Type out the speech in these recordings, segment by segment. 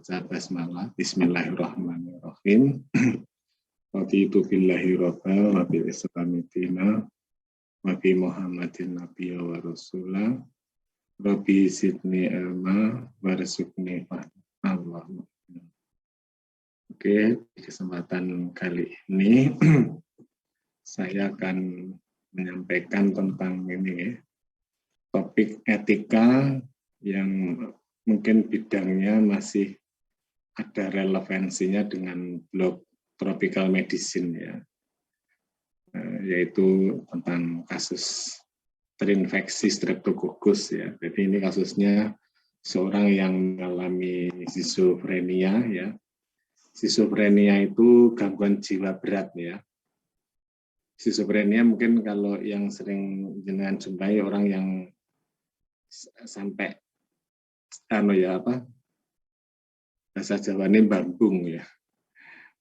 baca basmalah. Bismillahirrahmanirrahim. Raditu billahi robba wa bil islami dina wa bi Muhammadin nabiyya wa rasulah. Rabbi zidni ilma warzuqni fahma. Oke, di kesempatan kali ini saya akan menyampaikan tentang ini topik etika yang mungkin bidangnya masih ada relevansinya dengan blog tropical medicine ya, yaitu tentang kasus terinfeksi streptococcus ya. Jadi ini kasusnya seorang yang mengalami skizofrenia ya. Skizofrenia itu gangguan jiwa berat ya. Skizofrenia mungkin kalau yang sering jenengan jumpai orang yang sampai bahasa Jawanya bambung ya,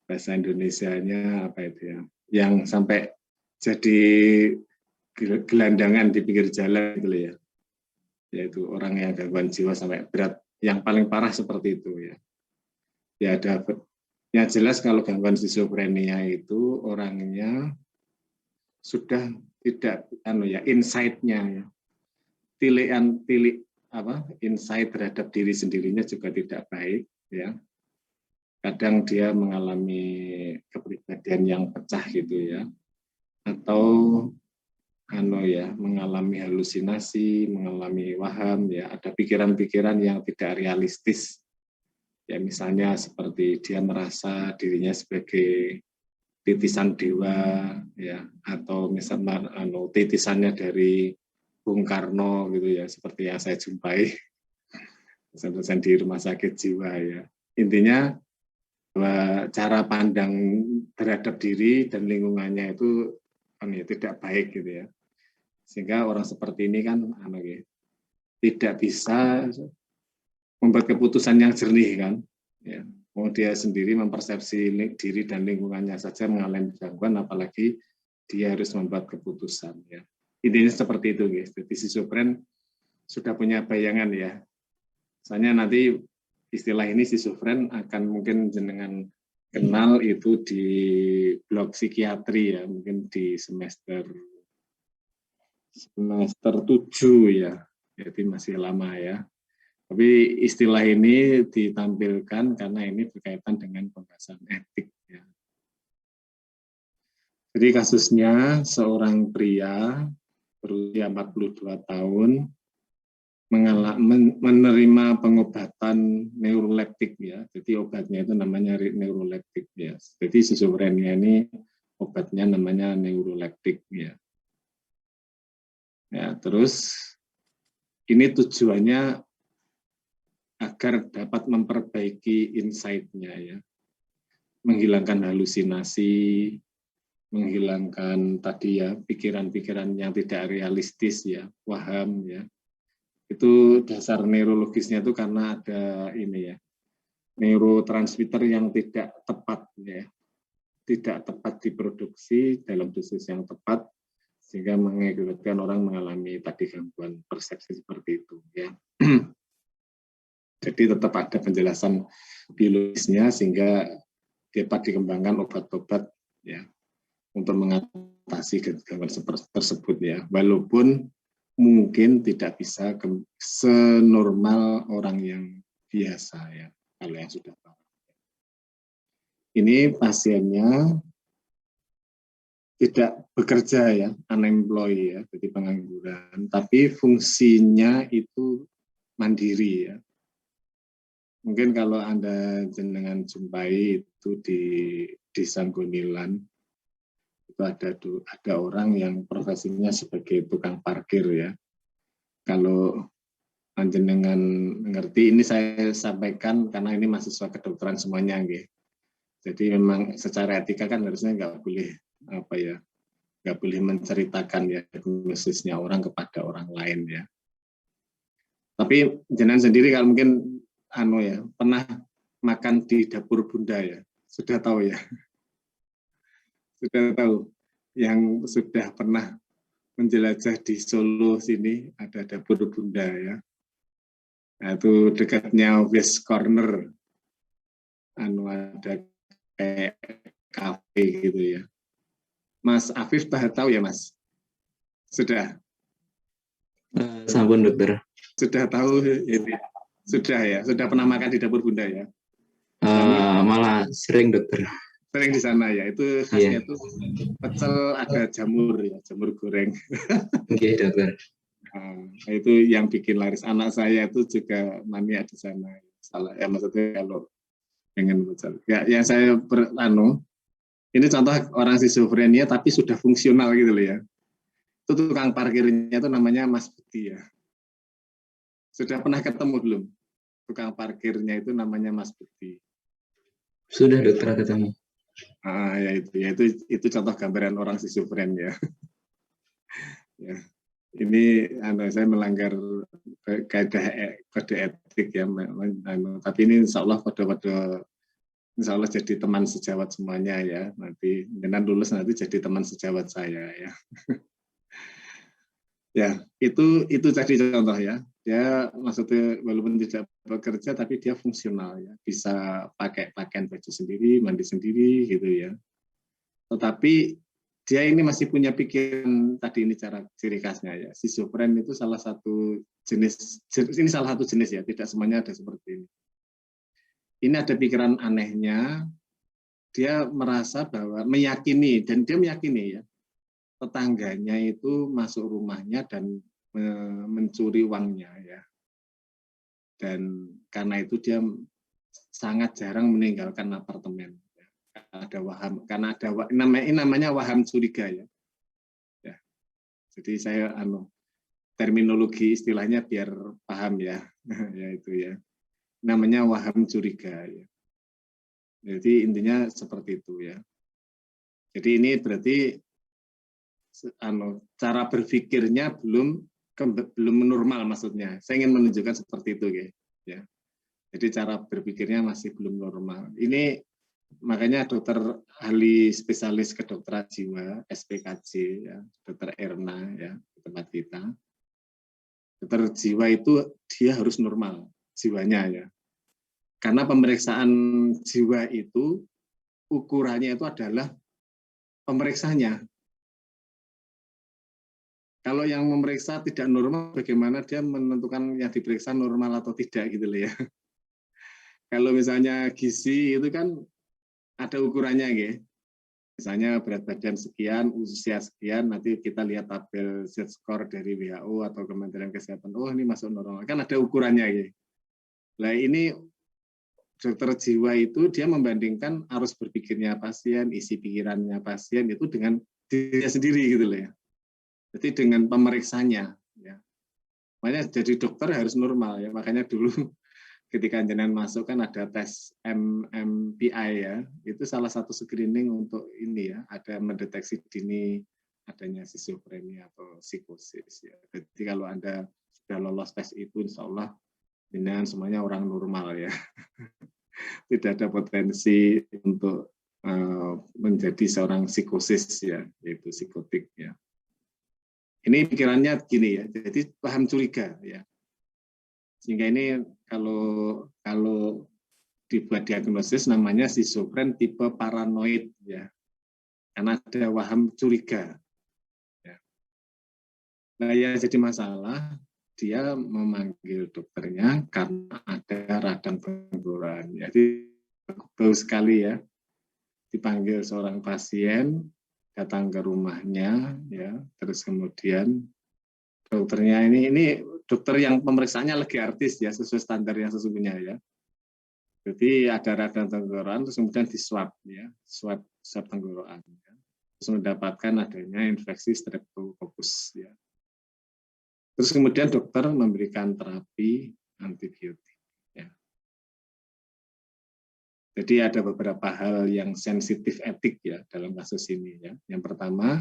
bahasa Indonesianya apa itu ya, yang sampai jadi gelandangan di pinggir jalan gitu ya, yaitu orang yang gangguan jiwa sampai berat, yang paling parah seperti itu ya. Ya ada, ya jelas kalau gangguan skizofrenia itu orangnya sudah tidak insight-nya ya, insight terhadap diri sendirinya juga tidak baik ya. Kadang dia mengalami kepribadian yang pecah gitu ya, atau mengalami halusinasi, mengalami waham ya, ada pikiran-pikiran yang tidak realistis ya, misalnya seperti dia merasa dirinya sebagai titisan dewa ya, atau misalnya titisannya dari Bung Karno gitu ya, seperti yang saya jumpai dosen-dosen di rumah sakit jiwa ya. Intinya bahwa cara pandang terhadap diri dan lingkungannya itu tidak baik gitu ya. Sehingga orang seperti ini kan tidak bisa membuat keputusan yang jernih kan ya. Mau dia sendiri mempersepsi diri dan lingkungannya saja mengalami gangguan, apalagi dia harus membuat keputusan ya. Intinya seperti itu guys. Jadi schizofren sudah punya bayangan ya. Misalnya nanti istilah ini schizofren akan mungkin jenengan kenal itu di blog psikiatri ya, mungkin di semester 7 ya. Jadi masih lama ya. Tapi istilah ini ditampilkan karena ini berkaitan dengan pembahasan etik ya. Jadi kasusnya seorang pria berusia 42 tahun menerima pengobatan neuroleptik ya. Jadi obatnya itu namanya neuroleptik ya. Jadi skizofrenia ini obatnya namanya neuroleptik ya. Ya, terus ini tujuannya agar dapat memperbaiki insight-nya ya. Menghilangkan halusinasi, menghilangkan tadi ya pikiran-pikiran yang tidak realistis ya, waham ya. Itu dasar neurologisnya itu karena ada ini ya, neurotransmitter yang tidak tepat ya, tidak tepat diproduksi dalam dosis yang tepat, sehingga mengakibatkan orang mengalami tadi gangguan persepsi seperti itu ya. Jadi tetap ada penjelasan biologisnya sehingga dapat dikembangkan obat-obat ya untuk mengatasi gangguan tersebut ya, walaupun mungkin tidak bisa senormal orang yang biasa ya, kalau yang sudah tahu. Ini pasiennya tidak bekerja ya, unemployed ya, jadi pengangguran, tapi fungsinya itu mandiri ya. Mungkin kalau Anda jenengan jumpai itu di Desa Gonilan, itu ada orang yang profesinya sebagai tukang parkir ya. Kalau jenengan mengerti, ini saya sampaikan karena ini mahasiswa kedokteran semuanya gitu. Jadi memang secara etika kan harusnya nggak boleh menceritakan ya diagnosisnya orang kepada orang lain ya. Tapi jenengan sendiri kalau mungkin pernah makan di dapur Bunda ya, sudah tahu ya. Sudah tahu, yang sudah pernah menjelajah di Solo sini ada dapur Bunda ya. Nah, itu dekatnya West Corner ada kayak kafe gitu ya. Mas Afif tahu ya Mas? Sudah? Sampun dokter. Sudah tahu ini? Sudah ya? Sudah pernah makan di dapur Bunda ya? Malah sering dokter. Sering di sana ya? Itu khasnya itu pecel ada jamur ya, jamur goreng. Oke dokter. Nah, itu yang bikin laris. Anak saya itu juga mania di sana. Salah ya, maksudnya kalau pengen pecel. Ya, yang saya ini contoh orang skizofrenia tapi sudah fungsional gitu loh ya. Itu tukang parkirnya itu namanya Mas Budi ya. Sudah pernah ketemu belum? Tukang parkirnya itu namanya Mas Budi. Sudah dokter ketemu. Ya itu contoh gambaran orang skizofren ya. Ya. Ini saya melanggar kode etik ya, tapi ini insya Allah insya Allah jadi teman sejawat semuanya ya. Nanti dengan lulus nanti jadi teman sejawat saya ya. Ya itu tadi contoh ya. Dia maksudnya walaupun tidak bekerja tapi dia fungsional ya, bisa pakai pakaian baju sendiri, mandi sendiri gitu ya. Tetapi dia ini masih punya pikiran tadi ini cara ciri khasnya ya. Schizofren itu salah satu jenis, ini salah satu jenis ya, tidak semuanya ada seperti ini. Ini ada pikiran anehnya, dia merasa bahwa meyakini, dan dia meyakini ya, tetangganya itu masuk rumahnya dan mencuri uangnya ya. Dan karena itu dia sangat jarang meninggalkan apartemen. Ada waham, karena ada namanya waham curiga ya. Ya. Jadi saya terminologi istilahnya biar paham ya. Ya itu ya. Namanya waham curiga ya. Jadi intinya seperti itu ya. Jadi ini berarti cara berpikirnya belum normal maksudnya. Saya ingin menunjukkan seperti itu ya. Jadi cara berpikirnya masih belum normal. Ini makanya dokter ahli spesialis kedokteran jiwa SPKJ ya, dokter Erna ya di tempat kita. Dokter jiwa itu dia harus normal jiwanya ya. Karena pemeriksaan jiwa itu ukurannya itu adalah pemeriksanya. Kalau yang memeriksa tidak normal, bagaimana dia menentukan yang diperiksa normal atau tidak gitu loh ya. Kalau misalnya gizi itu kan ada ukurannya ya. Misalnya berat badan sekian, usia sekian, nanti kita lihat tabel Z-score dari WHO atau Kementerian Kesehatan. Oh ini masuk normal, kan ada ukurannya ya. Nah ini dokter jiwa itu dia membandingkan arus berpikirnya pasien, isi pikirannya pasien itu dengan dirinya sendiri gitu loh ya. Jadi dengan pemeriksanya ya. Makanya jadi dokter harus normal ya. Makanya dulu ketika jenengan masuk kan ada tes MMPI ya. Itu salah satu screening untuk ini ya, ada mendeteksi dini adanya skizofrenia atau psikosis ya. Jadi kalau Anda sudah lolos tes itu insya Allah jenengan semuanya orang normal ya. Tidak ada potensi untuk menjadi seorang psikosis ya, yaitu psikotik ya. Ini pikirannya gini ya, jadi paham curiga ya. Sehingga ini kalau dibuat diagnosis namanya skizofren tipe paranoid ya. Karena ada waham curiga. Ya. Nah, yang jadi masalah dia memanggil dokternya karena ada radang tenggorokan. Jadi bagus sekali ya. Dipanggil seorang pasien datang ke rumahnya ya, terus kemudian dokternya ini dokter yang pemeriksaannya lagi artis ya, sesuai standar yang sesungguhnya ya. Jadi ada radang tenggorokan terus kemudian di swab ya, swab tenggorokan ya. Terus mendapatkan adanya infeksi streptococcus ya. Terus kemudian dokter memberikan terapi antibiotik ya. Jadi ada beberapa hal yang sensitif etik ya dalam kasus ini ya. Yang pertama,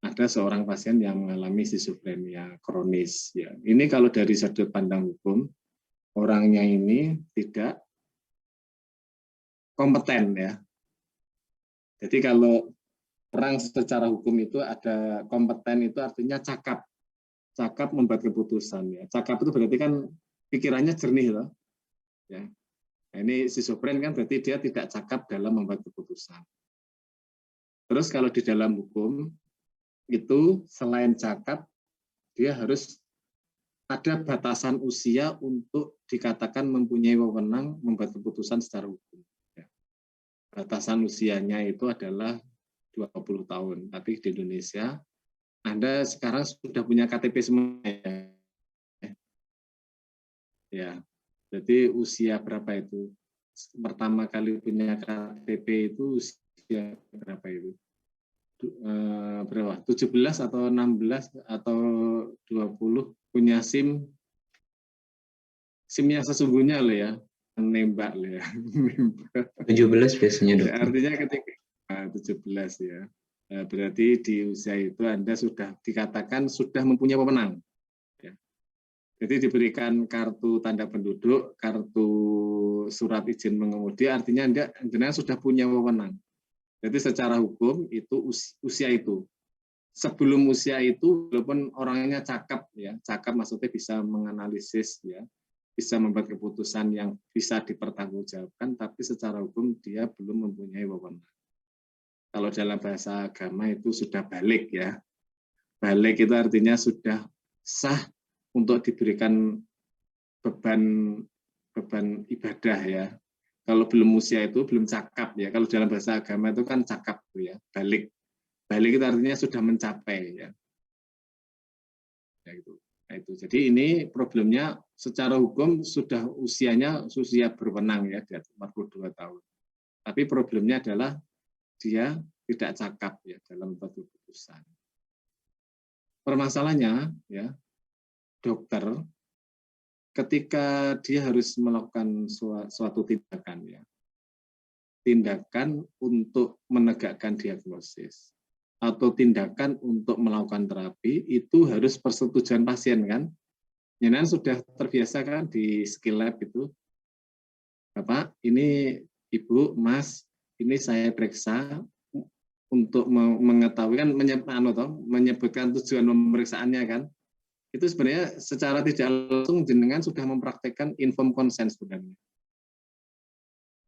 ada seorang pasien yang mengalami skizofrenia kronis ya. Ini kalau dari sudut pandang hukum, orangnya ini tidak kompeten ya. Jadi kalau orang secara hukum itu ada kompeten itu artinya cakap. Cakap membuat keputusan ya. Cakap itu berarti kan pikirannya jernih loh. Ya. Nah, ini schizofren kan berarti dia tidak cakap dalam membuat keputusan. Terus kalau di dalam hukum itu selain cakap, dia harus ada batasan usia untuk dikatakan mempunyai wewenang membuat keputusan secara hukum. Batasan usianya itu adalah 20 tahun. Tapi di Indonesia, Anda sekarang sudah punya KTP semua ya. Jadi usia berapa itu? Pertama kali punya KTP itu usia berapa itu? Berapa? 17 atau 16 atau 20 punya SIM yang sesungguhnya loh ya, nembak loh ya. 17 biasanya, Ya, dokter. artinya ketika 17 ya. Berarti di usia itu Anda sudah dikatakan sudah mempunyai pemenang. Ya. Jadi diberikan kartu tanda penduduk, kartu surat izin mengemudi, artinya Anda sudah punya wewenang. Jadi secara hukum itu usia itu. Sebelum usia itu, walaupun orangnya cakap, ya, cakap maksudnya bisa menganalisis, ya, bisa membuat keputusan yang bisa dipertanggungjawabkan, tapi secara hukum dia belum mempunyai wewenang. Kalau dalam bahasa agama itu sudah balik, ya. Balik itu artinya sudah sah untuk diberikan beban ibadah, ya. Kalau belum usia itu belum cakap, ya. Kalau dalam bahasa agama itu kan cakap, ya. Balik itu artinya sudah mencapai, ya. Ya itu. Nah, itu. Jadi ini problemnya secara hukum sudah usianya usia berwenang, ya, di atas 42 tahun. Tapi problemnya adalah dia tidak cakap, ya, dalam membuat keputusan. Permasalahannya, ya, dokter ketika dia harus melakukan suatu tindakan, ya, tindakan untuk menegakkan diagnosis atau tindakan untuk melakukan terapi itu harus persetujuan pasien, kan? Jangan sudah terbiasa kan di skill lab itu, Bapak, ini Ibu, Mas, ini saya periksa untuk mengetahui kan menyebutkan tujuan pemeriksaannya, kan? Itu sebenarnya secara tidak langsung jenengan sudah mempraktekkan informed consent sebenarnya.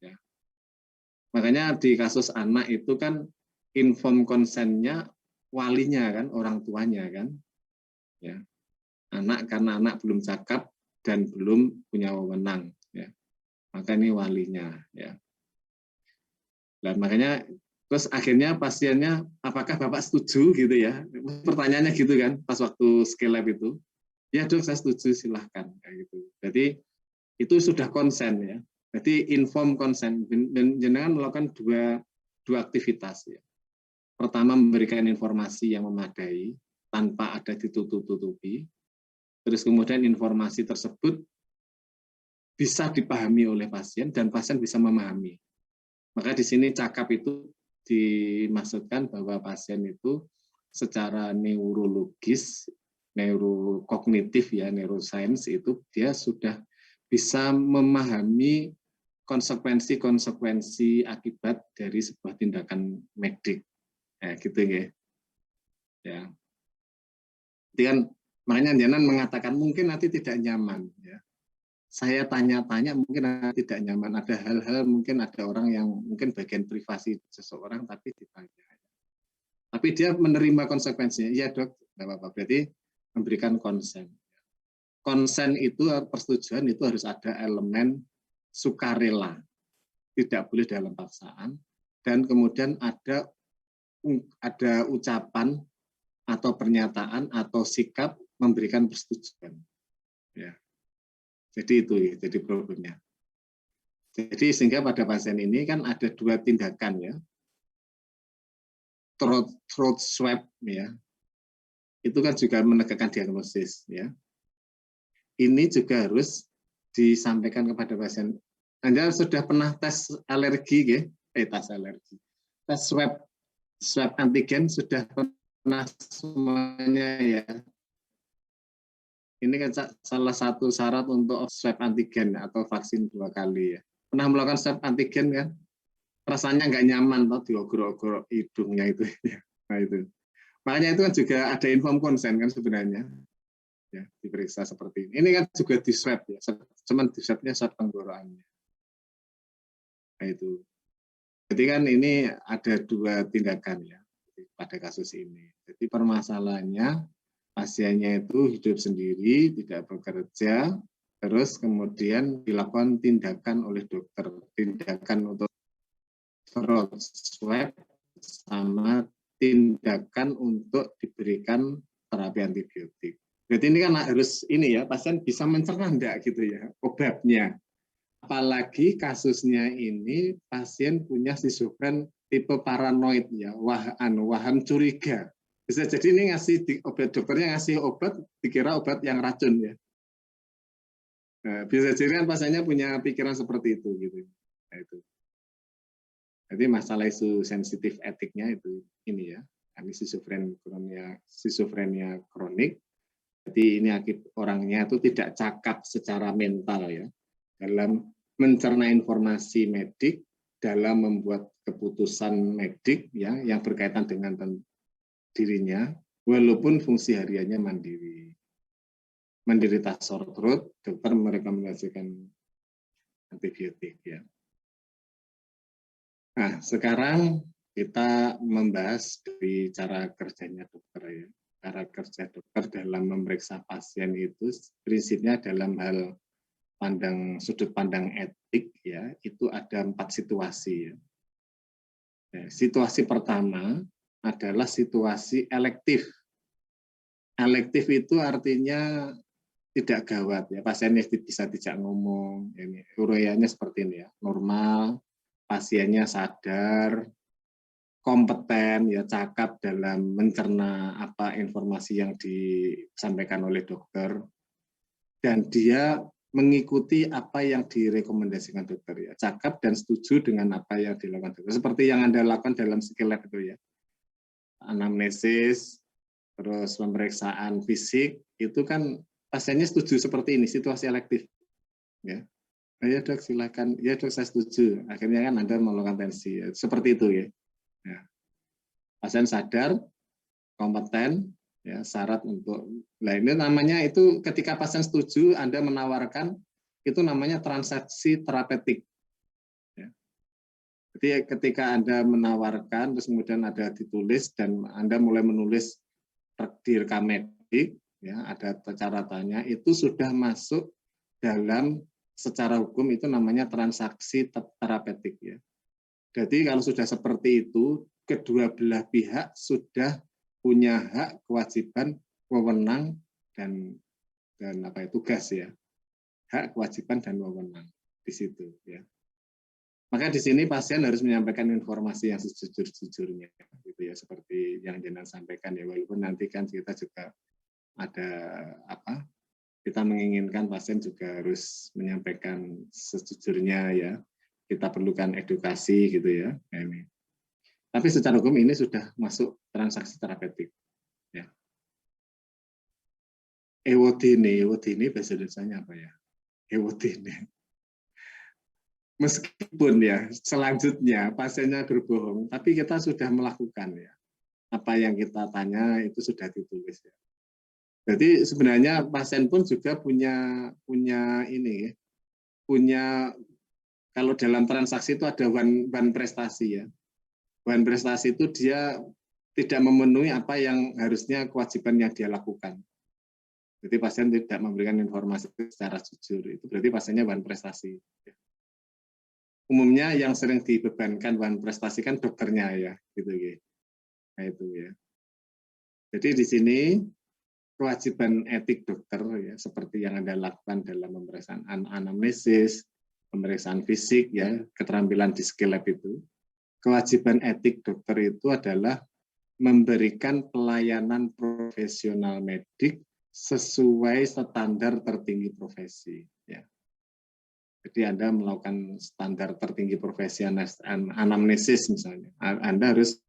Ya. Makanya di kasus anak itu kan informed consent-nya walinya, kan, orang tuanya, kan. Ya. Anak karena anak belum cakap dan belum punya wewenang, ya. Maka ini walinya, ya. Nah, makanya terus akhirnya pasiennya, apakah Bapak setuju gitu, ya? Pertanyaannya gitu kan pas waktu skill lab itu. Ya Dok, saya setuju, silahkan, kayak gitu. Jadi itu sudah konsen, ya. Jadi informed consent, dan jenengan melakukan dua aktivitas, ya. Pertama, memberikan informasi yang memadai tanpa ada ditutup-tutupi. Terus kemudian informasi tersebut bisa dipahami oleh pasien dan pasien bisa memahami. Maka di sini cakap itu dimaksudkan bahwa pasien itu secara neurologis, neurokognitif, ya, neuroscience itu dia sudah bisa memahami konsekuensi akibat dari sebuah tindakan medik. Ya, gitu ya. Ya. Jadi kan makanya jangan mengatakan mungkin nanti tidak nyaman, ya. Saya tanya-tanya mungkin tidak nyaman, ada hal-hal mungkin ada orang yang mungkin bagian privasi seseorang tapi ditanya. Tapi dia menerima konsekuensinya. Ya Dok, tidak apa-apa. Berarti memberikan konsen. Konsen itu, persetujuan itu harus ada elemen sukarela. Tidak boleh dalam paksaan. Dan kemudian ada ucapan atau pernyataan atau sikap memberikan persetujuan. Ya. Jadi itu, jadi problemnya. Jadi sehingga pada pasien ini kan ada dua tindakan, ya. Throat swab, ya. Itu kan juga menegakkan diagnosis, ya. Ini juga harus disampaikan kepada pasien. Anda sudah pernah tes alergi, ya? Tes alergi. Tes swab antigen sudah pernah semuanya, ya. Ini kan salah satu syarat untuk swab antigen atau vaksin 2 kali, ya. Pernah melakukan swab antigen kan? Rasanya nggak nyaman, toh diogor-ogor hidungnya itu. Nah itu. Makanya itu kan juga ada informed consent kan sebenarnya. Ya, diperiksa seperti ini. Ini kan juga di swab, ya. Cuman di swabnya swab tenggorokannya. Nah, itu. Jadi kan ini ada dua tindakan ya pada kasus ini. Jadi permasalahannya pasiennya itu hidup sendiri, tidak bekerja, terus kemudian dilakukan tindakan oleh dokter, tindakan untuk throat swab sama tindakan untuk diberikan terapi antibiotik. Berarti ini kan harus ini ya, pasien bisa mencerna enggak gitu ya obatnya. Apalagi kasusnya ini pasien punya schizofren tipe paranoid ya, waham curiga. Bisa jadi ini ngasih obat, dokternya ngasih obat dikira obat yang racun ya. Nah, bisa jadi kan pasiennya punya pikiran seperti itu gitu. Nah, itu. Jadi masalah isu sensitif etiknya itu ini ya, ini schizofrenia kronik. Jadi ini orangnya itu tidak cakap secara mental ya, dalam mencerna informasi medik, dalam membuat keputusan medik ya yang berkaitan dengan dirinya, walaupun fungsi hariannya mandiri. Menderita sore throat, dokter merekomendasikan antibiotik ya. Nah, sekarang kita membahas dari cara kerjanya dokter ya. Cara kerja dokter dalam memeriksa pasien itu prinsipnya dalam hal sudut pandang etik ya, itu ada 4 situasi ya. Nah, situasi pertama adalah situasi elektif. Elektif itu artinya tidak gawat ya, pasiennya bisa tidak ngomong, ini ureanya seperti ini ya, normal, pasiennya sadar, kompeten ya, cakap dalam mencerna apa informasi yang disampaikan oleh dokter, dan dia mengikuti apa yang direkomendasikan dokter ya, cakap dan setuju dengan apa yang dilakukan dokter, seperti yang Anda lakukan dalam skill lab itu ya, anamnesis, terus pemeriksaan fisik, itu kan pasiennya setuju seperti ini, situasi elektif ya. Ya dok silakan, ya dok saya setuju, akhirnya kan Anda melakukan tensi ya. Seperti itu ya. Ya. Pasien sadar, kompeten, ya syarat untuk, nah ini namanya itu ketika pasien setuju Anda menawarkan, itu namanya transaksi terapeutik ya. Jadi ketika Anda menawarkan terus kemudian ada ditulis dan Anda mulai menulis di rekam medik ya, ada catatannya, itu sudah masuk dalam secara hukum itu namanya transaksi terapeutik ya. Jadi kalau sudah seperti itu, kedua belah pihak sudah punya hak, kewajiban, wewenang dan apa itu tugas ya. Hak, kewajiban dan wewenang di situ ya. Maka di sini pasien harus menyampaikan informasi yang sejujur-jujurnya gitu ya, seperti yang Jenderal sampaikan ya, walaupun nanti kan kita juga ada apa? Kita menginginkan pasien juga harus menyampaikan sejujurnya ya. Kita perlukan edukasi gitu ya. Ini. Tapi secara hukum ini sudah masuk transaksi terapeutik. Ya. Ewodine bahasa Indonesianya apa ya? Ewodine. Meskipun ya selanjutnya pasiennya berbohong, tapi kita sudah melakukan ya. Apa yang kita tanya itu sudah ditulis ya. Jadi sebenarnya pasien pun juga punya ini, punya, kalau dalam transaksi itu ada one prestasi ya. One prestasi itu dia tidak memenuhi apa yang harusnya kewajiban yang dia lakukan. Jadi pasien tidak memberikan informasi secara jujur, itu berarti pasiennya one prestasi. Umumnya yang sering dibebankan one prestasi kan dokternya ya, gitu ya. Nah itu ya. Jadi di sini kewajiban etik dokter ya, seperti yang Anda lakukan dalam pemeriksaan anamnesis, pemeriksaan fisik ya, keterampilan di skill lab itu. Kewajiban etik dokter itu adalah memberikan pelayanan profesional medik sesuai standar tertinggi profesi ya. Jadi Anda melakukan standar tertinggi profesi anamnesis misalnya. Anda harus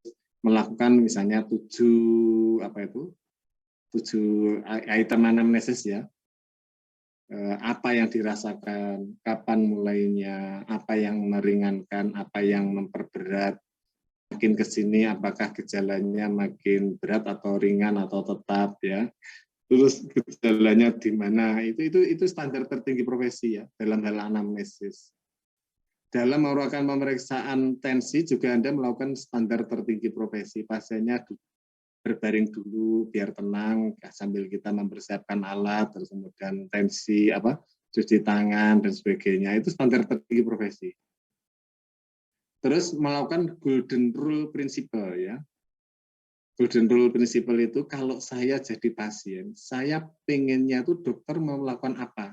melakukan misalnya 7 item anamnesis ya, apa yang dirasakan, kapan mulainya, apa yang meringankan, apa yang memperberat, makin ke sini apakah gejalanya makin berat atau ringan atau tetap ya, terus gejalanya di mana, itu standar tertinggi profesi ya dalam hal anamnesis. dalam melakukan pemeriksaan tensi juga Anda melakukan standar tertinggi profesi. Pasiennya berbaring dulu biar tenang sambil kita mempersiapkan alat, terus kemudian tensi cuci tangan dan sebagainya. Itu standar tertinggi profesi. Terus melakukan golden rule principle ya. Golden rule principle itu kalau saya jadi pasien, saya pengennya tuh dokter melakukan apa?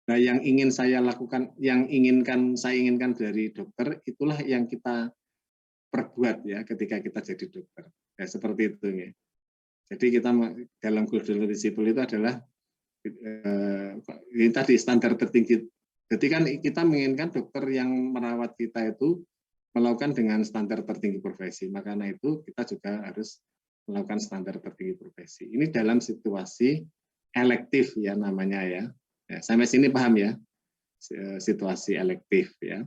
Nah, yang ingin saya lakukan, saya inginkan dari dokter, itulah yang kita perbuat ya ketika kita jadi dokter. Ya, seperti itu ya. Jadi kita dalam golden rule principle itu adalah ini tadi standar tertinggi. Jadi kan kita menginginkan dokter yang merawat kita itu melakukan dengan standar tertinggi profesi. Makanya itu kita juga harus melakukan standar tertinggi profesi. Ini dalam situasi elektif ya namanya ya. Sampai sini paham ya, situasi elektif ya.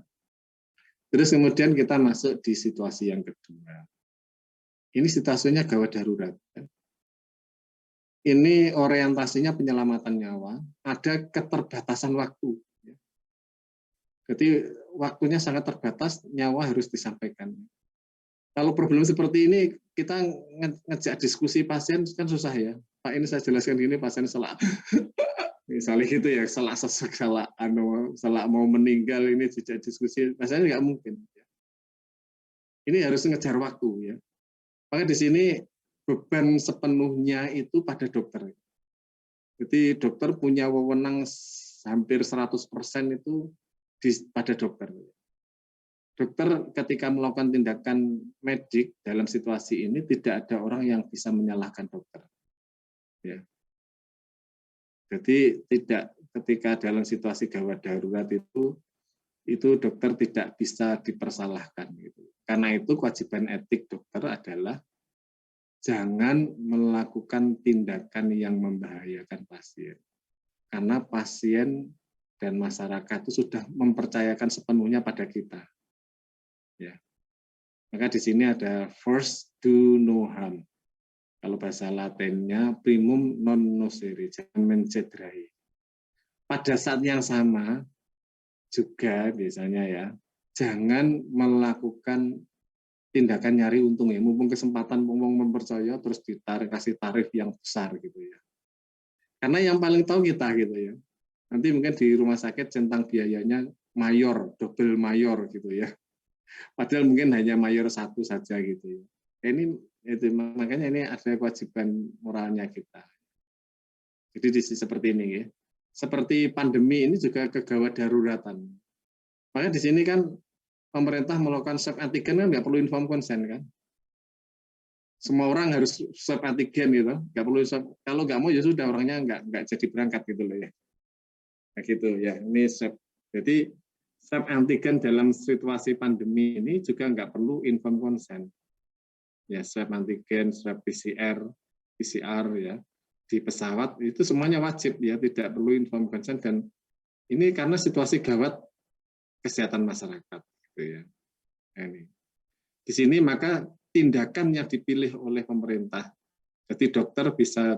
Terus kemudian kita masuk di situasi yang kedua. Ini situasinya gawat darurat. Ini orientasinya penyelamatan nyawa, ada keterbatasan waktu. Jadi waktunya sangat terbatas, nyawa harus disampaikan. Kalau problem seperti ini, kita ngejak diskusi pasien kan susah ya. Pak, ini saya jelaskan gini, pasien salah. Misalnya gitu ya, salah sesak, salah mau meninggal, ini jejak diskusi, pasien nggak mungkin. Ini harus ngejar waktu ya. Maka di sini beban sepenuhnya itu pada dokter. Jadi dokter punya wewenang hampir 100% itu pada dokter. Dokter ketika melakukan tindakan medik dalam situasi ini tidak ada orang yang bisa menyalahkan dokter. Ya. Jadi tidak ketika dalam situasi gawat darurat itu dokter tidak bisa dipersalahkan. Gitu. Karena itu kewajiban etik dokter adalah jangan melakukan tindakan yang membahayakan pasien. Karena pasien dan masyarakat itu sudah mempercayakan sepenuhnya pada kita. Ya. Maka di sini ada first do no harm. Kalau bahasa Latinnya primum non nocere, jangan mencederai. Pada saat yang sama juga biasanya ya, jangan melakukan tindakan nyari untung ya, mumpung kesempatan mempercaya terus kasih tarif yang besar gitu ya. Karena yang paling tahu kita gitu ya. Nanti mungkin di rumah sakit centang biayanya mayor, double mayor gitu ya. Padahal mungkin hanya mayor satu saja gitu ya. Makanya ini ada kewajiban moralnya kita. Jadi seperti ini ya. Seperti pandemi ini juga kegawat daruratan. Maka di sini kan pemerintah melakukan swab antigen kan nggak perlu inform konsen kan. Semua orang harus swab antigen gitu, nggak perlu swab. Kalau nggak mau ya sudah orangnya nggak jadi berangkat gitu loh ya. Nah, gitu ya. Ini swab. Jadi swab antigen dalam situasi pandemi ini juga nggak perlu inform konsen. Ya, swab antigen, swab PCR ya di pesawat itu semuanya wajib ya, tidak perlu inform konsen dan ini karena situasi gawat kesehatan masyarakat gitu ya. Nah, ini. Di sini maka tindakan yang dipilih oleh pemerintah. Jadi dokter bisa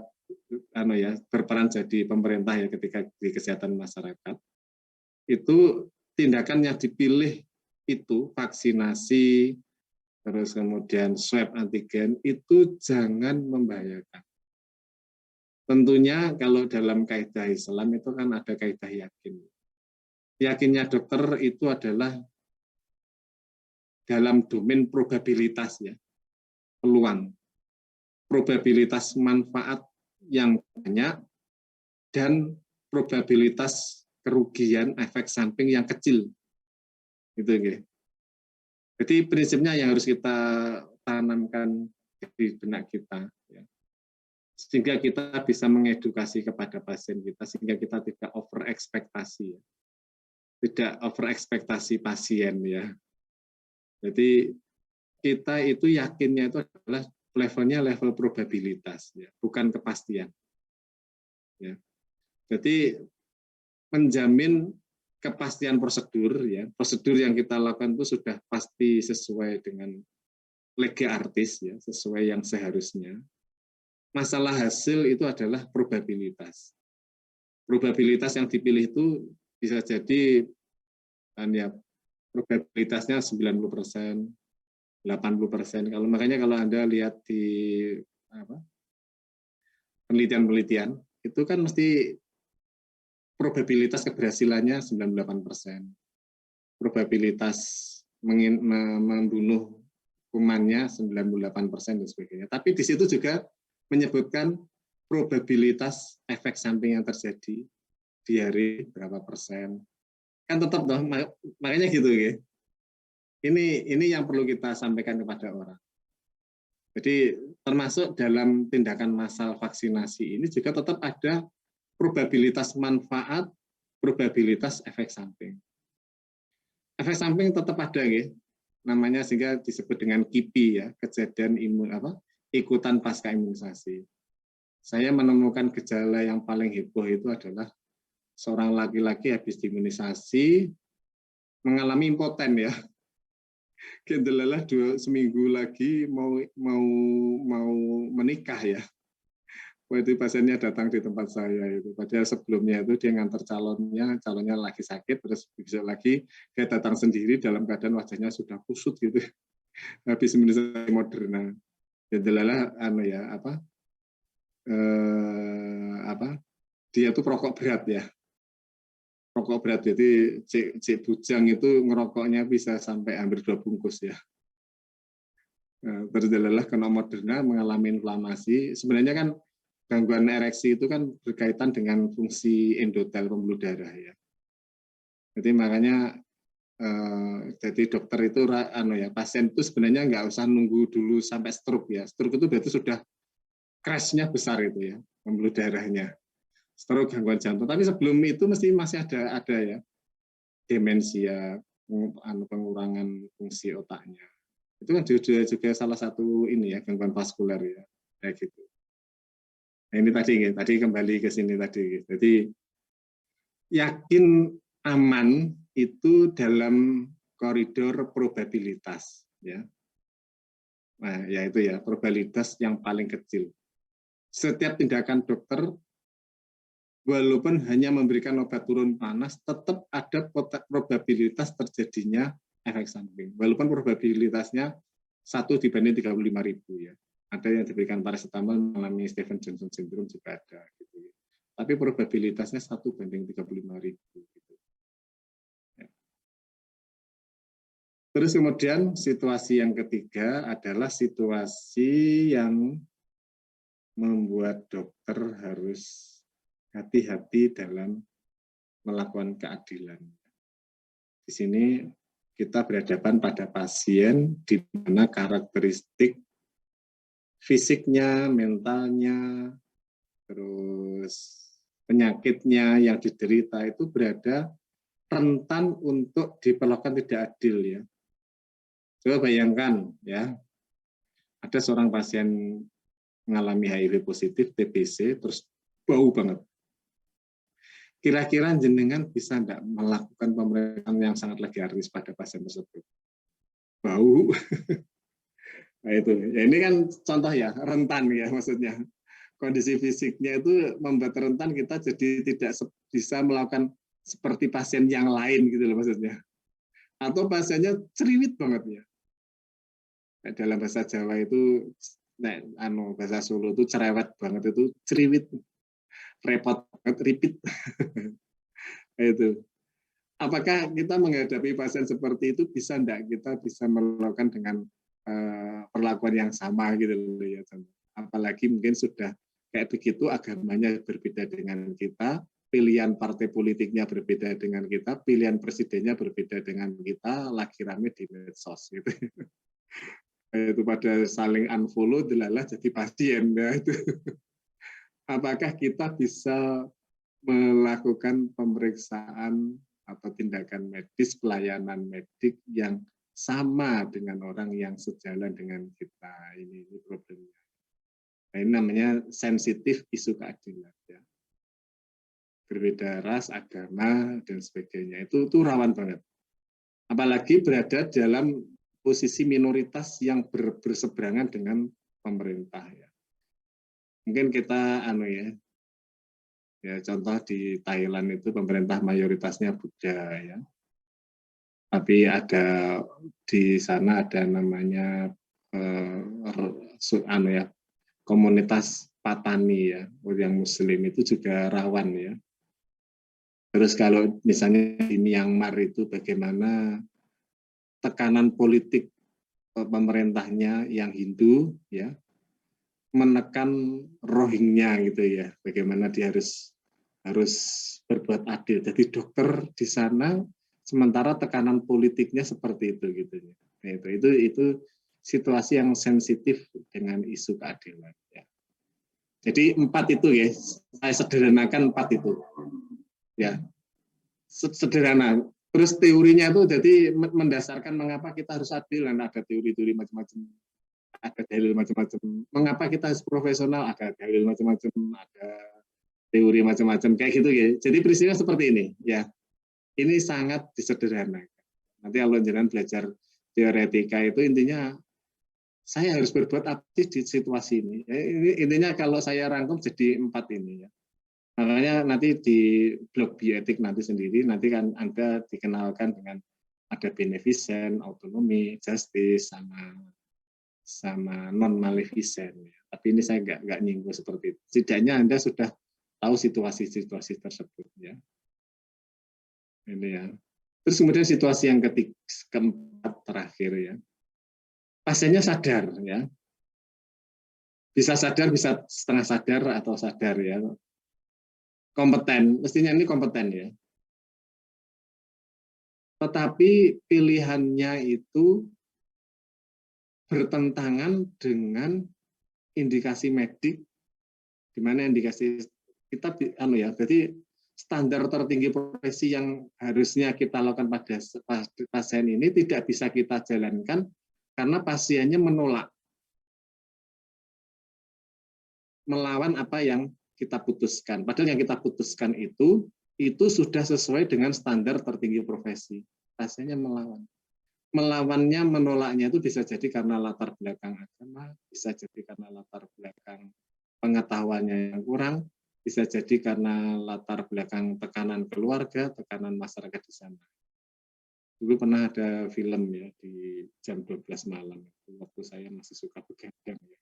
berperan jadi pemerintah ya ketika di kesehatan masyarakat. Itu tindakan yang dipilih itu vaksinasi, terus kemudian swab antigen itu jangan membahayakan. Tentunya kalau dalam kaidah Islam itu kan ada kaidah yakin. Yakinnya dokter itu adalah dalam domain probabilitas ya, peluang, probabilitas manfaat yang banyak dan probabilitas kerugian efek samping yang kecil. Gitu ya. Jadi prinsipnya yang harus kita tanamkan di benak kita ya. Sehingga kita bisa mengedukasi kepada pasien kita sehingga kita tidak over ekspektasi ya. Tidak over ekspektasi pasien ya. Jadi kita itu yakinnya itu adalah levelnya level probabilitas ya, bukan kepastian. Ya. Jadi menjamin kepastian prosedur ya, prosedur yang kita lakukan itu sudah pasti sesuai dengan lege artis ya, sesuai yang seharusnya. Masalah hasil itu adalah probabilitas. Probabilitas yang dipilih itu bisa jadi ya probabilitasnya 90%, 80%. Makanya kalau Anda lihat di penelitian-penelitian, itu kan mesti probabilitas keberhasilannya 98%. Probabilitas membunuh kumannya 98% dan sebagainya. Tapi di situ juga menyebutkan probabilitas efek samping yang terjadi di hari berapa persen. Kan tetap dong, makanya gitu ya. Ini yang perlu kita sampaikan kepada orang. Jadi termasuk dalam tindakan massal vaksinasi ini juga tetap ada probabilitas manfaat, probabilitas efek samping. Efek samping tetap ada ya, namanya sehingga disebut dengan KIPI ya, kejadian ikutan pasca imunisasi. Saya menemukan gejala yang paling heboh itu adalah seorang laki-laki habis diimunisasi mengalami impoten ya. Gendelalah seminggu lagi mau menikah ya. Waktu pasiennya datang di tempat saya itu. Padahal sebelumnya itu dia ngantar calonnya lagi sakit, terus besok lagi dia datang sendiri dalam keadaan wajahnya sudah kusut gitu. Habis imunisasi Moderna. Gendelalah dia tuh perokok berat ya. Rokok berat, jadi Cik Bujang itu ngerokoknya bisa sampai hampir 2 bungkus ya. Terus adalah kena Moderna mengalami inflamasi. Sebenarnya kan gangguan ereksi itu kan berkaitan dengan fungsi endotel pembuluh darah ya. Jadi makanya jadi dokter itu pasien itu sebenarnya nggak usah nunggu dulu sampai stroke ya. Stroke itu berarti sudah crash-nya besar itu ya, pembuluh darahnya. Stroke, gangguan jantung. Tapi sebelum itu masih ada ya demensia, pengurangan fungsi otaknya. Itu kan juga salah satu ini ya, gangguan vaskuler ya, kayak gitu. Nah, ini tadi kembali ke sini tadi. Jadi yakin aman itu dalam koridor probabilitas ya. Nah, yaitu ya probabilitas yang paling kecil. Setiap tindakan dokter walaupun hanya memberikan obat turun panas, tetap ada probabilitas terjadinya efek samping. Walaupun probabilitasnya 1/35.000 ya. Ada yang diberikan paracetamol mengalami Stevens-Johnson syndrome juga ada. Gitu. Tapi probabilitasnya 1/35.000. Gitu. Ya. Terus kemudian situasi yang ketiga adalah situasi yang membuat dokter harus hati-hati dalam melakukan keadilan. Di sini kita berhadapan pada pasien di mana karakteristik fisiknya, mentalnya, terus penyakitnya yang diderita itu berada rentan untuk diperlakukan tidak adil ya. Coba bayangkan ya, ada seorang pasien mengalami HIV positif, TBC, terus bau banget. Kira-kira jenengan bisa enggak melakukan pemeriksaan yang sangat legaris pada pasien tersebut? Bau. Nah itu, ya ini kan contoh ya, rentan ya maksudnya. Kondisi fisiknya itu membuat rentan kita jadi tidak bisa melakukan seperti pasien yang lain gitu loh maksudnya. Atau pasiennya ceriwit banget ya. Dalam bahasa Jawa itu, bahasa Solo itu cerewet banget itu ceriwit. Repot, ripit. Itu. Apakah kita menghadapi pasien seperti itu bisa enggak kita bisa melakukan dengan perlakuan yang sama gitu loh ya. Apalagi mungkin sudah kayak begitu agamanya berbeda dengan kita, pilihan partai politiknya berbeda dengan kita, pilihan presidennya berbeda dengan kita, lagi rame di medsos gitu. Itu pada saling unfollow delalah jadi pasien ya itu. Apakah kita bisa melakukan pemeriksaan atau tindakan medis, pelayanan medik yang sama dengan orang yang sejalan dengan kita? Ini problemnya. Nah, ini namanya sensitif isu keadilan. Ya. Berbeda ras, agama, dan sebagainya. Itu rawan banget. Apalagi berada dalam posisi minoritas yang berseberangan dengan pemerintah. Ya. Mungkin kita ya contoh di Thailand itu pemerintah mayoritasnya Buddha ya. tapi ada di sana ada namanya komunitas Patani ya, yang Muslim itu juga rawan ya. Terus kalau misalnya di Myanmar itu bagaimana tekanan politik pemerintahnya yang Hindu ya menekan Rohingya gitu ya, bagaimana dia harus berbuat adil. Jadi dokter di sana sementara tekanan politiknya seperti itu gitu ya. Nah, itu situasi yang sensitif dengan isu keadilan ya. Jadi 4 itu ya, saya sederhanakan 4 itu. Ya. Sederhana. Terus teorinya itu jadi mendasarkan mengapa kita harus adil, dan ada teori-teori macam-macam, ada dalil macam-macam. Mengapa kita harus profesional, ada dalil macam-macam, ada teori macam-macam kayak gitu ya. Jadi peristiwa seperti ini ya. Ini sangat disederhanakan. Nanti kalau jangan belajar teoretika itu intinya saya harus berbuat apa sih di situasi ini. Ini intinya kalau saya rangkum jadi 4 ini ya. Makanya nanti di blog bioetik nanti sendiri nanti kan Anda dikenalkan dengan ada beneficent, autonomy, justice, sama non maleficent. Tapi ini saya nggak nyinggung seperti itu. Setidaknya Anda sudah tahu situasi-situasi tersebut ya. Ini ya. Terus kemudian situasi yang keempat terakhir ya. Pasiennya sadar ya. Bisa sadar, bisa setengah sadar atau sadar ya. Kompeten, mestinya ini kompeten ya. Tetapi pilihannya itu bertentangan dengan indikasi medik, di mana indikasi kita jadi standar tertinggi profesi yang harusnya kita lakukan pada pasien ini tidak bisa kita jalankan karena pasiennya menolak, melawan apa yang kita putuskan. Padahal yang kita putuskan itu sudah sesuai dengan standar tertinggi profesi. Pasiennya melawan. Melawannya, menolaknya itu bisa jadi karena latar belakang agama, bisa jadi karena latar belakang pengetahuannya yang kurang, bisa jadi karena latar belakang tekanan keluarga, tekanan masyarakat di sana. Dulu pernah ada film ya di jam 12 malam, waktu saya masih suka begadang ya.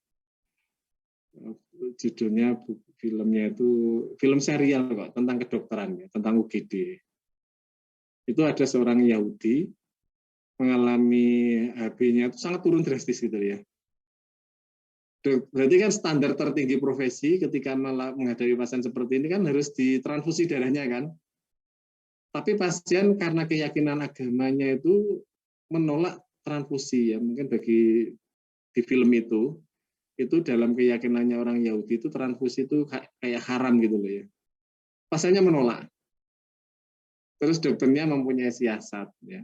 Judulnya filmnya itu film serial kok, tentang kedokteran ya, tentang UGD. Itu ada seorang Yahudi mengalami HB-nya itu sangat turun drastis gitu ya. Berarti kan standar tertinggi profesi ketika menghadapi pasien seperti ini kan harus ditransfusi darahnya kan. Tapi pasien karena keyakinan agamanya itu menolak transfusi ya, mungkin bagi di film itu dalam keyakinannya orang Yahudi itu transfusi itu kayak haram gitu loh ya. Pasiennya menolak. Terus dokternya mempunyai siasat ya.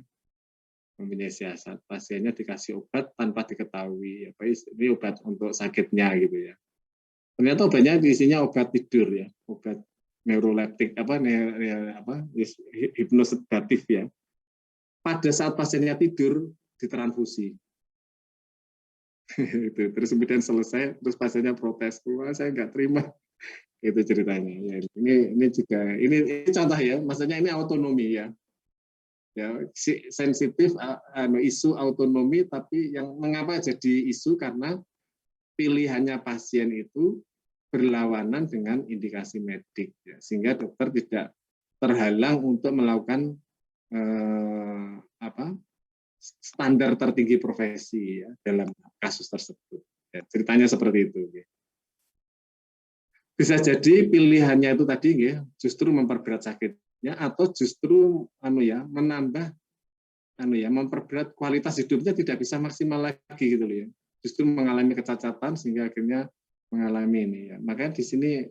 Mempunyai siasat, pasiennya dikasih obat tanpa diketahui apa ini obat untuk sakitnya gitu ya. Ternyata obatnya isinya obat tidur ya, obat neuroleptik hipnosedatif ya. Pada saat pasiennya tidur ditransfusi. Itu terus kemudian selesai, terus pasiennya protes, wah saya nggak terima. Itu ceritanya. Ya, ini juga ini contoh ya, maksudnya ini autonomi ya. Ya, sensitif isu autonomi, tapi yang mengapa jadi isu karena pilihannya pasien itu berlawanan dengan indikasi medik, ya, sehingga dokter tidak terhalang untuk melakukan standar tertinggi profesi ya, dalam kasus tersebut. Ya, ceritanya seperti itu. Ya. Bisa jadi pilihannya itu tadi ya, justru memperberat sakitnya atau justru menambah memperberat kualitas hidupnya, tidak bisa maksimal lagi gitu loh ya. Justru mengalami kecacatan sehingga akhirnya mengalami ini ya. Makanya di sini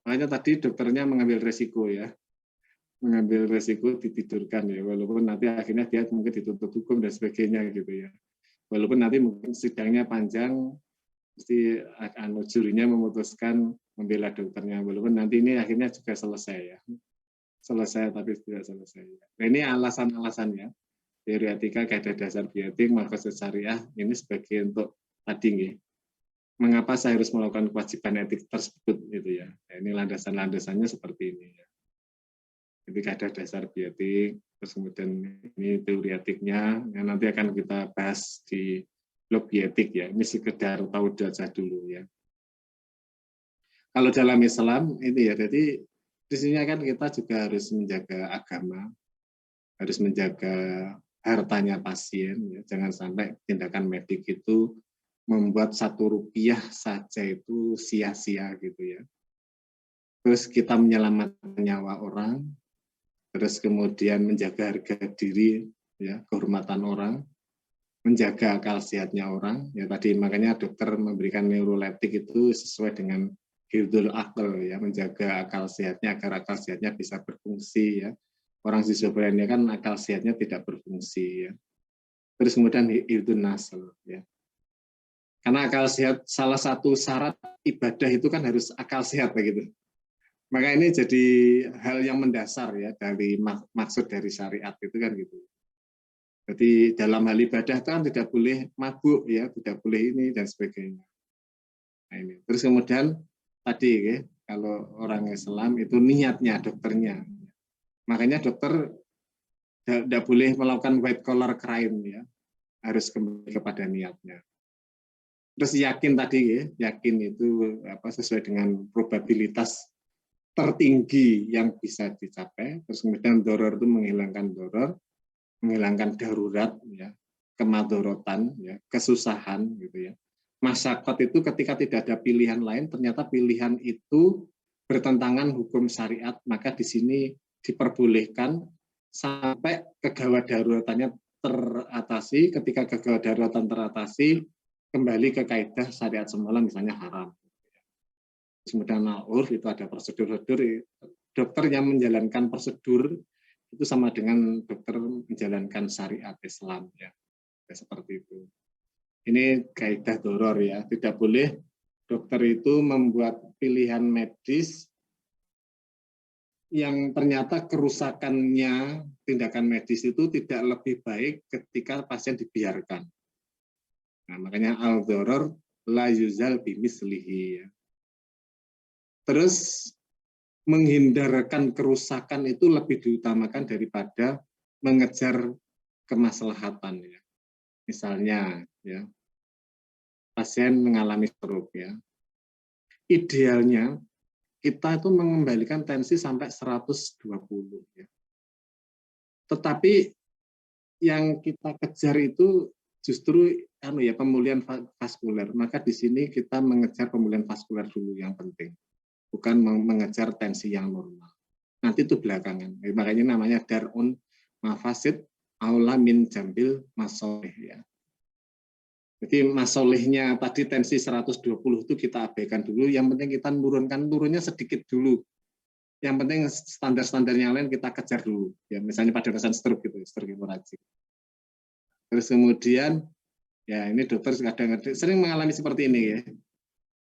makanya tadi dokternya mengambil resiko ya. Mengambil resiko ditidurkan ya, walaupun nanti akhirnya dia mungkin dituntut hukum dan sebagainya gitu ya. Walaupun nanti mungkin sidangnya panjang, mesti jurinya memutuskan membela dokternya, walaupun nanti ini akhirnya juga selesai ya. Selesai tapi tidak selesai. Nah, ini alasan-alasannya. Teori etika, kaidah dasar bioetik, makosid syariah ini sebagai untuk tadi nih. Mengapa saya harus melakukan kewajiban etik tersebut gitu ya. Nah, ini landasan-landasannya seperti ini ya. Jadi kaidah dasar bioetik, Terus kemudian ini teori etiknya, yang nanti akan kita bahas di blog bioetik ya. Ini sekedar tahu saja dulu ya. Kalau dalam Islam ini ya, jadi di sini kan kita juga harus menjaga agama, harus menjaga hartanya pasien, ya. Jangan sampai tindakan medik itu membuat Rp1 saja itu sia-sia gitu ya. Terus kita menyelamatkan nyawa orang, terus kemudian menjaga harga diri, ya, kehormatan orang, menjaga akal sehatnya orang. Ya tadi makanya dokter memberikan neuroleptik itu sesuai dengan hifdzul akal, ya, menjaga akal sehatnya agar akal sehatnya bisa berfungsi ya. Orang schizofrenia kan akal sehatnya tidak berfungsi ya. Terus kemudian hifdzun nasl ya. Karena akal sehat salah satu syarat ibadah itu kan harus akal sehat begitu. Maka ini jadi hal yang mendasar ya dari maksud dari syariat itu kan gitu. Jadi dalam hal ibadah kan tidak boleh mabuk ya, tidak boleh ini dan sebagainya. Nah, ini. Terus kemudian tadi ya, kalau orang Islam itu niatnya dokternya. Makanya dokter tidak boleh melakukan white collar crime ya, harus kembali kepada niatnya. Terus yakin tadi ya, yakin itu sesuai dengan probabilitas tertinggi yang bisa dicapai. Terus kemudian doror itu menghilangkan doror, menghilangkan darurat ya, kemadorotan ya, kesusahan gitu ya. Masyarakat itu ketika tidak ada pilihan lain, ternyata pilihan itu bertentangan hukum syariat, maka di sini diperbolehkan sampai kegawat daruratannya teratasi. Ketika kegawat daruratan teratasi, kembali ke kaidah syariat semula, misalnya haram. Kemudian ma'ruf itu ada prosedur-prosedur, dokter yang menjalankan prosedur itu sama dengan dokter menjalankan syariat Islam ya, seperti itu. Ini kaidah doror ya, tidak boleh dokter itu membuat pilihan medis yang ternyata kerusakannya tindakan medis itu tidak lebih baik ketika pasien dibiarkan. Nah, makanya al-doror la yuzal bimislihi ya. Terus menghindarkan kerusakan itu lebih diutamakan daripada mengejar kemaslahatan ya. Misalnya ya, pasien mengalami stroke ya. Idealnya kita itu mengembalikan tensi sampai 120 ya. Tetapi yang kita kejar itu justru pemulihan vaskuler. Maka di sini kita mengejar pemulihan vaskuler dulu yang penting. Bukan mengejar tensi yang normal. Nanti itu belakangan. Makanya namanya darun mafasid aula min jambil masoleh ya. Jadi masolehnya tadi tensi 120 itu kita abaikan dulu. Yang penting kita turunnya sedikit dulu. Yang penting standar-standar yang lain kita kejar dulu. Ya, misalnya pada kesan stroke gitu, stroke hemoragik. Terus kemudian ya ini dokter kadang-kadang sering mengalami seperti ini ya.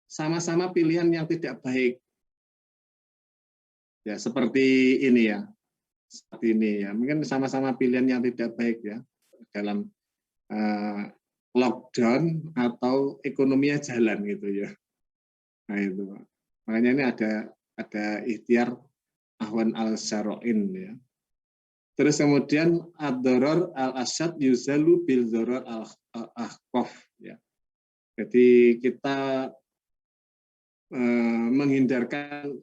Sama-sama pilihan yang tidak baik. Ya, seperti ini ya. Seperti ini ya. Mungkin sama-sama pilihan yang tidak baik ya dalam lockdown atau ekonominya jalan gitu ya. Nah itu. Makanya ini ada ikhtiar ahwan al-syara'in ya. Terus kemudian ad-doror al-asyad yuzalu bil doror al-ahqaf ya. Jadi kita menghindarkan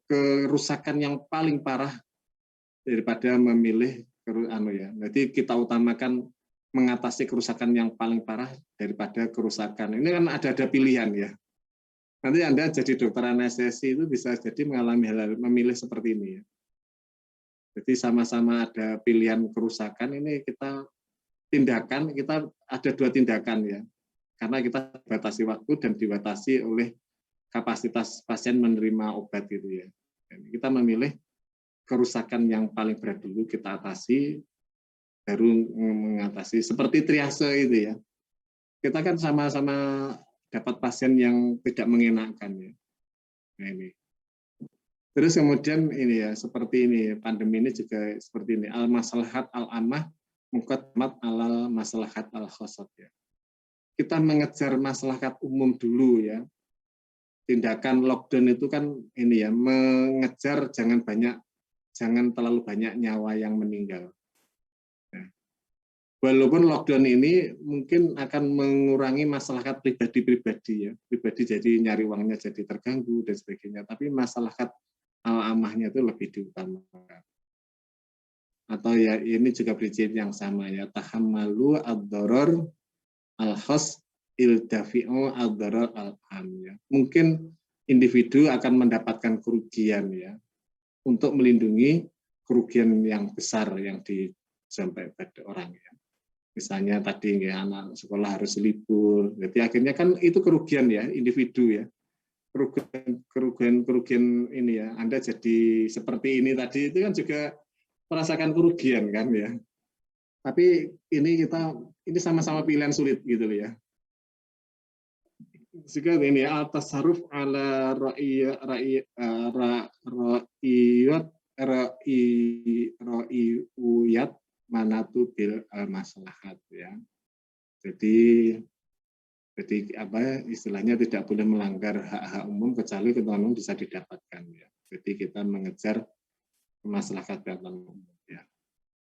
kerusakan yang paling parah daripada memilih Jadi kita utamakan mengatasi kerusakan yang paling parah daripada kerusakan. Ini kan ada pilihan ya. Nanti Anda jadi dokter anestesi itu bisa jadi mengalami hal memilih seperti ini ya. Jadi sama-sama ada pilihan kerusakan, ini kita tindakan, kita ada dua tindakan ya. Karena kita dibatasi waktu dan dibatasi oleh kapasitas pasien menerima obat gitu ya. Dan kita memilih kerusakan yang paling berat dulu kita atasi, baru mengatasi seperti triase itu ya. Kita kan sama-sama dapat pasien yang tidak mengenakan ya. Nah ini. Terus kemudian ini ya seperti ini pandemi ini juga seperti ini al-maslahat al-ammah muqaddamat alal maslahat al-khassat ya. Kita mengejar maslahat umum dulu ya. Tindakan lockdown itu kan ini ya mengejar jangan banyak jangan terlalu banyak nyawa yang meninggal. Nah, walaupun lockdown ini mungkin akan mengurangi masyarakat pribadi-pribadi ya, pribadi jadi nyari uangnya jadi terganggu dan sebagainya, tapi masyarakat amahnya itu lebih diutamakan. Atau ya ini juga prinsip yang sama ya, tahammalu ad-darar al-khas ildafi'u ad-darar al-am ya. Mungkin individu akan mendapatkan kerugian ya untuk melindungi kerugian yang besar yang disampaikan pada orang ya. Misalnya tadi ya, anak sekolah harus libur, jadi akhirnya kan itu kerugian ya individu ya. Kerugian ini ya. Anda jadi seperti ini tadi itu kan juga merasakan kerugian kan ya. Tapi ini sama-sama pilihan sulit gitu ya. Jika ini al-tasarruf ala ra'iyat manatu bil maslahat ya. Jadi apa istilahnya tidak boleh melanggar hak-hak umum kecuali ketentuan umum bisa didapatkan ya. Jadi kita mengejar kemaslahatan umum ya.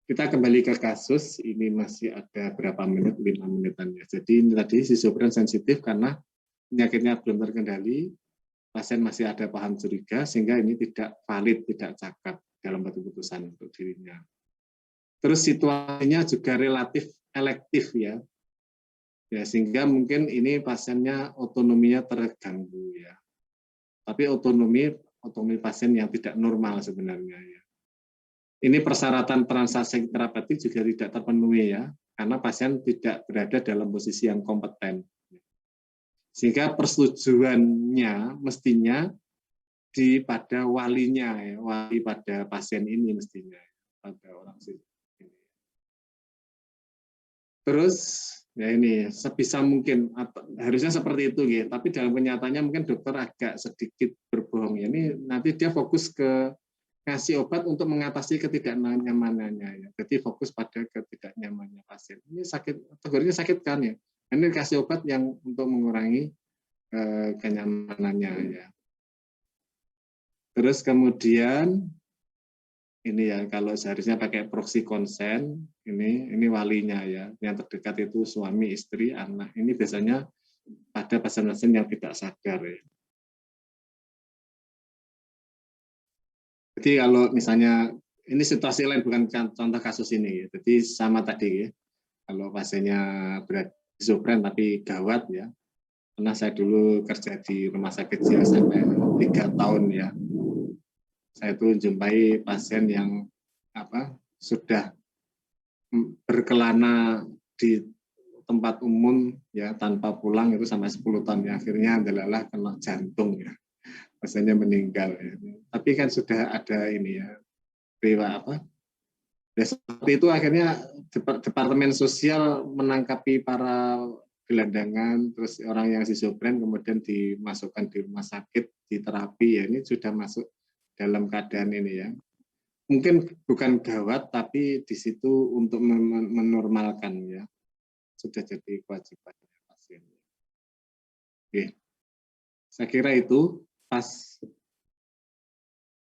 Kita kembali ke kasus, ini masih ada berapa menit, 5 menitan ya. Jadi ini tadi schizofren sensitif karena penyakitnya belum terkendali, pasien masih ada paham curiga, sehingga ini tidak valid, tidak cakap dalam keputusan untuk dirinya. Terus situasinya juga relatif elektif ya, sehingga mungkin ini pasiennya otonominya terganggu ya. Tapi otonomi pasien yang tidak normal sebenarnya ya. Ini persyaratan transaksi terapeutik juga tidak terpenuhi ya, karena pasien tidak berada dalam posisi yang kompeten. Sehingga persetujuannya mestinya pada walinya ya, wali pada pasien ini mestinya pada orang ini. Terus ya ini sebisa mungkin harusnya seperti itu ya, tapi dalam kenyataannya mungkin dokter agak sedikit berbohong ya. Ini nanti dia fokus ke ngasih obat untuk mengatasi ketidaknyamanannya ya. Jadi fokus pada ketidaknyamannya pasien. Ini sakit, tenggorokannya sakit kan ya. Ini kasih obat yang untuk mengurangi kenyamanannya ya. Terus kemudian ini ya, kalau seharusnya pakai proxy consent, ini walinya ya, yang terdekat itu suami, istri, anak. Ini biasanya pada pasien-pasien yang tidak sadar ya. Jadi kalau misalnya ini situasi lain, bukan contoh kasus ini ya. Jadi sama tadi ya, kalau pasiennya berat schizofren tapi gawat ya. Karena saya dulu kerja di rumah sakit jiwa sampai 3 tahun ya. Saya itu jumpai pasien yang sudah berkelana di tempat umum ya tanpa pulang itu sampai 10 tahun ya. Akhirnya adalah kena jantung ya. Pasiennya meninggal ya. Tapi kan sudah ada ini ya. Ya, seperti itu akhirnya Departemen Sosial menangkapi para gelandangan, terus orang yang schizofren kemudian dimasukkan di rumah sakit, di terapi ya, ini sudah masuk dalam keadaan ini ya. Mungkin bukan gawat, tapi di situ untuk menormalkan ya, sudah jadi kewajiban pasien. Oke. Saya kira itu pas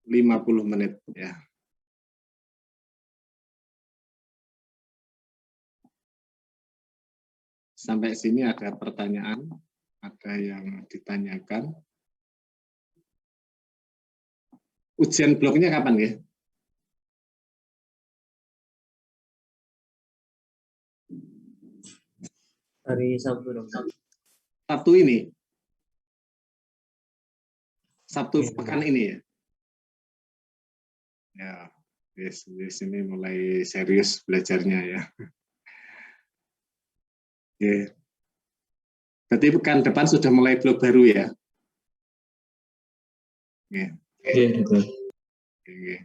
50 menit ya. Sampai sini ada pertanyaan, ada yang ditanyakan. Ujian blognya kapan ya? Hari Sabtu dong. Sabtu ini? Sabtu pekan ini ya? Ya, di sini mulai serius belajarnya ya. Oke. Berarti pekan depan sudah mulai blog baru ya? Oke. Oke.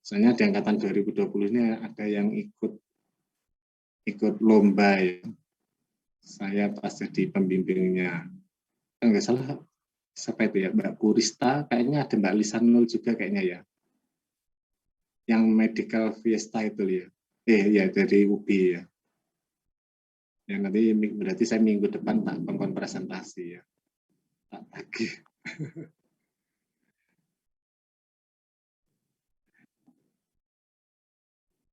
Soalnya di angkatan 2020 ini ada yang ikut lomba ya. Saya pas jadi pembimbingnya. Enggak salah, siapa itu ya? Mbak Purista, kayaknya ada Mbak Lisanul juga kayaknya ya. Yang medical fiesta itu ya. Ya dari UBI ya. Ya nanti berarti saya minggu depan tak presentasi ya. Tak tagih.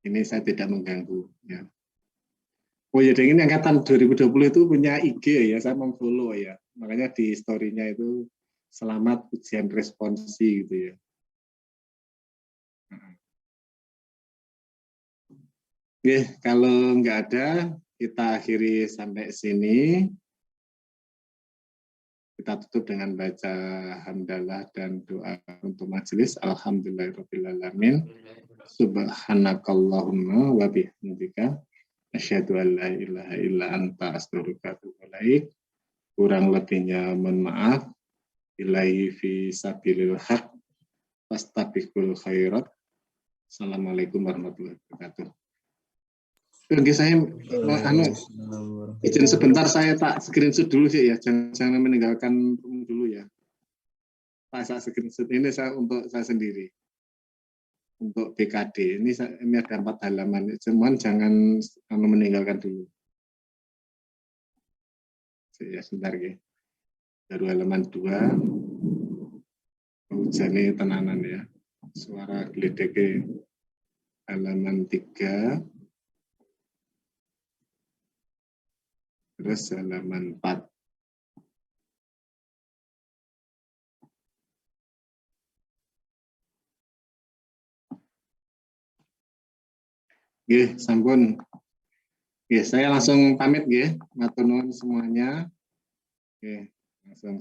Ini saya tidak mengganggu. Ya. Oh ya, ini angkatan 2020 itu punya IG ya, saya memfollow ya. Makanya di story-nya itu selamat ujian responsi gitu ya. Oke, kalau nggak ada, kita akhiri sampai sini. Kita tutup dengan baca hamdalah dan doa untuk majelis. Alhamdulillahirrahmanirrahim. Subhanakallahumma wa bihamdika. Asyhadu an la ilaha illa anta astaghfiruka wa atubu ilaik. Kurang lebihnya mohon maaf. Ilahi fi sabilil haq. Fastabiqul khairat. Assalamualaikum warahmatullahi wabarakatuh. Oke, saya izin sebentar, saya tak screenshot dulu sih ya, jangan meninggalkan dulu ya. Saya screenshot ini untuk saya sendiri, untuk BKD ini ada 4 halaman, cuman jangan meninggalkan dulu. Ya sebentar ya, baru halaman 2, hujannya tenanan ya, suara geledeke halaman 3. Terus halaman 4. Oke, sampun. Oke, saya langsung pamit nggih, matur nuwun semuanya. Oke, langsung